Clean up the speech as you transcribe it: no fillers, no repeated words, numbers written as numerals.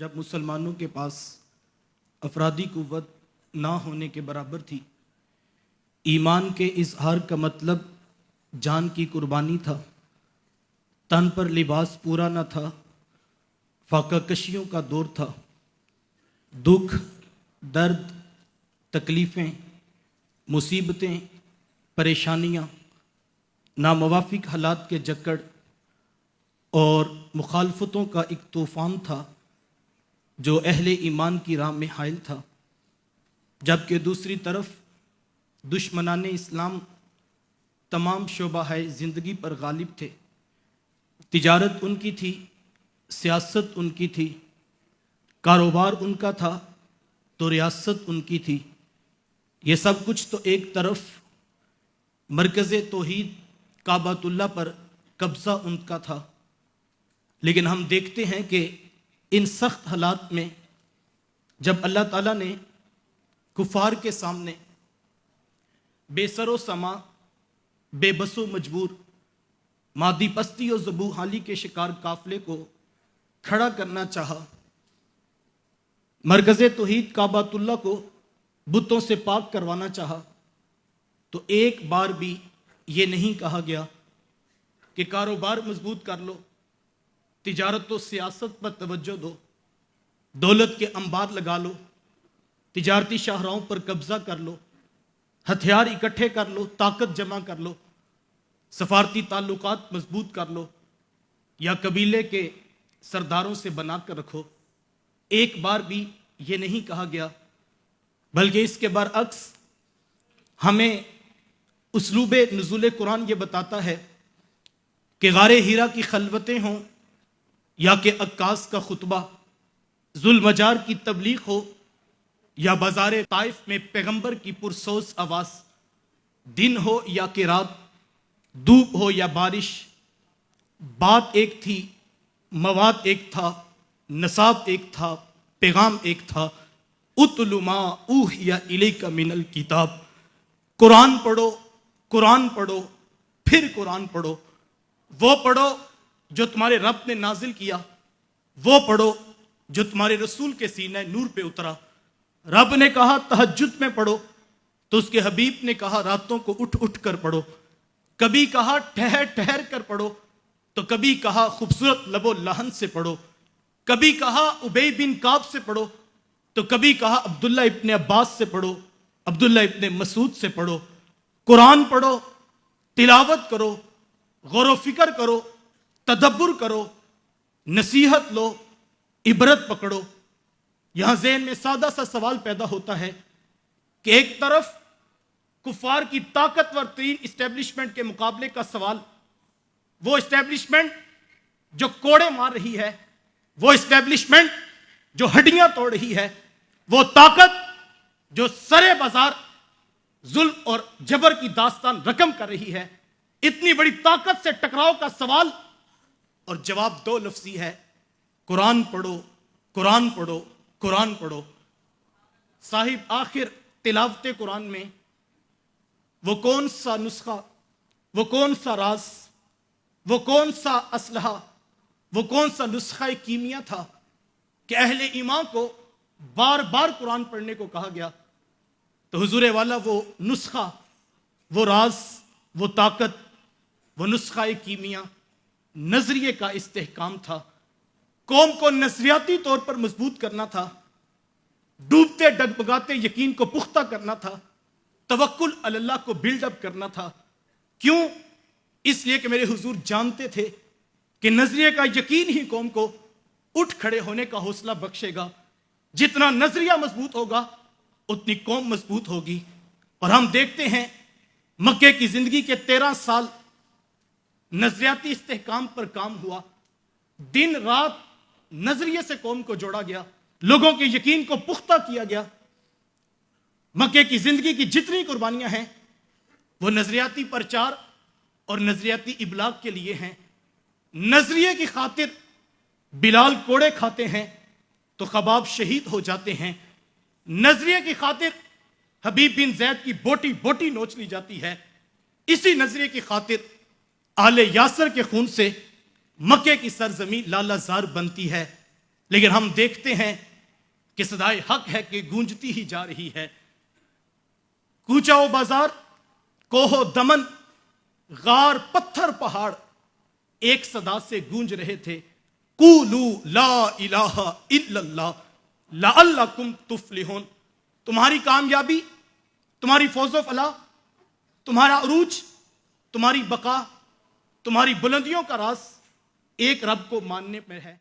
جب مسلمانوں کے پاس افرادی قوت نہ ہونے کے برابر تھی، ایمان کے اظہار کا مطلب جان کی قربانی تھا، تن پر لباس پورا نہ تھا، فاقہ کشیوں کا دور تھا، دکھ، درد، تکلیفیں، مصیبتیں، پریشانیاں، ناموافق حالات کے جکڑ اور مخالفتوں کا ایک طوفان تھا جو اہل ایمان کی راہ میں حائل تھا، جبکہ دوسری طرف دشمنان اسلام تمام شعبہ زندگی پر غالب تھے۔ تجارت ان کی تھی، سیاست ان کی تھی، کاروبار ان کا تھا تو ریاست ان کی تھی۔ یہ سب کچھ تو ایک طرف مرکز توحید کعبۃ اللہ پر قبضہ ان کا تھا، لیکن ہم دیکھتے ہیں کہ ان سخت حالات میں جب اللہ تعالیٰ نے کفار کے سامنے بے سر و سما، بے بس و مجبور، مادی پستی و ذبو حالی کے شکار قافلے کو کھڑا کرنا چاہا، مرکز توحید کعبۃ اللہ کو بتوں سے پاک کروانا چاہا، تو ایک بار بھی یہ نہیں کہا گیا کہ کاروبار مضبوط کر لو، تجارت و سیاست پر توجہ دو، دولت کے انبار لگا لو، تجارتی شاہراہوں پر قبضہ کر لو، ہتھیار اکٹھے کر لو، طاقت جمع کر لو، سفارتی تعلقات مضبوط کر لو، یا قبیلے کے سرداروں سے بنا کر رکھو۔ ایک بار بھی یہ نہیں کہا گیا، بلکہ اس کے برعکس ہمیں اسلوب نزول قرآن یہ بتاتا ہے کہ غار ہیرا کی خلوتیں ہوں یا کہ عکاس کا خطبہ، ذوالمجار کی تبلیغ ہو یا بازار طائف میں پیغمبر کی پرسوز آواز، دن ہو یا کہ رات، دھوپ ہو یا بارش، بات ایک تھی، مواد ایک تھا، نصاب ایک تھا، پیغام ایک تھا۔ اتل ما اوحی الیک من الکتاب، قرآن پڑھو، قرآن پڑھو، پھر قرآن پڑھو، وہ پڑھو جو تمہارے رب نے نازل کیا، وہ پڑھو جو تمہارے رسول کے سینہ نور پہ اترا۔ رب نے کہا تہجد میں پڑھو تو اس کے حبیب نے کہا راتوں کو اٹھ اٹھ کر پڑھو، کبھی کہا ٹھہر ٹھہر کر پڑھو تو کبھی کہا خوبصورت لب و لہن سے پڑھو، کبھی کہا ابی بن کعب سے پڑھو تو کبھی کہا عبداللہ ابن عباس سے پڑھو، عبداللہ ابن مسعود سے پڑھو۔ قرآن پڑھو، تلاوت کرو، غور و فکر کرو، تدبر کرو، نصیحت لو، عبرت پکڑو۔ یہاں ذہن میں سادہ سا سوال پیدا ہوتا ہے کہ ایک طرف کفار کی طاقتور ترین اسٹیبلشمنٹ کے مقابلے کا سوال، وہ اسٹیبلشمنٹ جو کوڑے مار رہی ہے، وہ اسٹیبلشمنٹ جو ہڈیاں توڑ رہی ہے، وہ طاقت جو سرے بازار ظلم اور جبر کی داستان رقم کر رہی ہے، اتنی بڑی طاقت سے ٹکراؤ کا سوال اور جواب دو لفظی ہے، قرآن پڑھو، قرآن پڑھو، قرآن پڑھو۔ صاحب آخر تلاوت قرآن میں وہ کون سا نسخہ، وہ کون سا راز، وہ کون سا اسلحہ، وہ کون سا نسخہ کیمیا تھا کہ اہل ایمان کو بار بار قرآن پڑھنے کو کہا گیا؟ تو حضور والا وہ نسخہ، وہ راز، وہ طاقت، وہ نسخہ کیمیا نظریے کا استحکام تھا۔ قوم کو نظریاتی طور پر مضبوط کرنا تھا، ڈوبتے ڈگمگاتے یقین کو پختہ کرنا تھا، توکل علی اللہ کو بلڈ اپ کرنا تھا۔ کیوں؟ اس لیے کہ میرے حضور جانتے تھے کہ نظریے کا یقین ہی قوم کو اٹھ کھڑے ہونے کا حوصلہ بخشے گا۔ جتنا نظریہ مضبوط ہوگا اتنی قوم مضبوط ہوگی۔ اور ہم دیکھتے ہیں مکے کی زندگی کے 13 سال نظریاتی استحکام پر کام ہوا، دن رات نظریے سے قوم کو جوڑا گیا، لوگوں کے یقین کو پختہ کیا گیا۔ مکے کی زندگی کی جتنی قربانیاں ہیں وہ نظریاتی پرچار اور نظریاتی ابلاغ کے لیے ہیں۔ نظریے کی خاطر بلال کوڑے کھاتے ہیں تو خباب شہید ہو جاتے ہیں، نظریے کی خاطر حبیب بن زید کی بوٹی بوٹی نوچ لی جاتی ہے، اسی نظریے کی خاطر آل یاسر کے خون سے مکے کی سرزمین لالہ زار بنتی ہے۔ لیکن ہم دیکھتے ہیں کہ صدائے حق ہے کہ گونجتی ہی جا رہی ہے. کوچہ و بازار، کوہ و دمن، غار، پتھر، پہاڑ ایک صدا سے گونج رہے تھے، قولوا لا الہ الا اللہ لعلکم تفلحون. تمہاری کامیابی، تمہاری فوز و فلاح، تمہارا عروج، تمہاری بقا، تمہاری بلندیوں کا راز ایک رب کو ماننے میں ہے.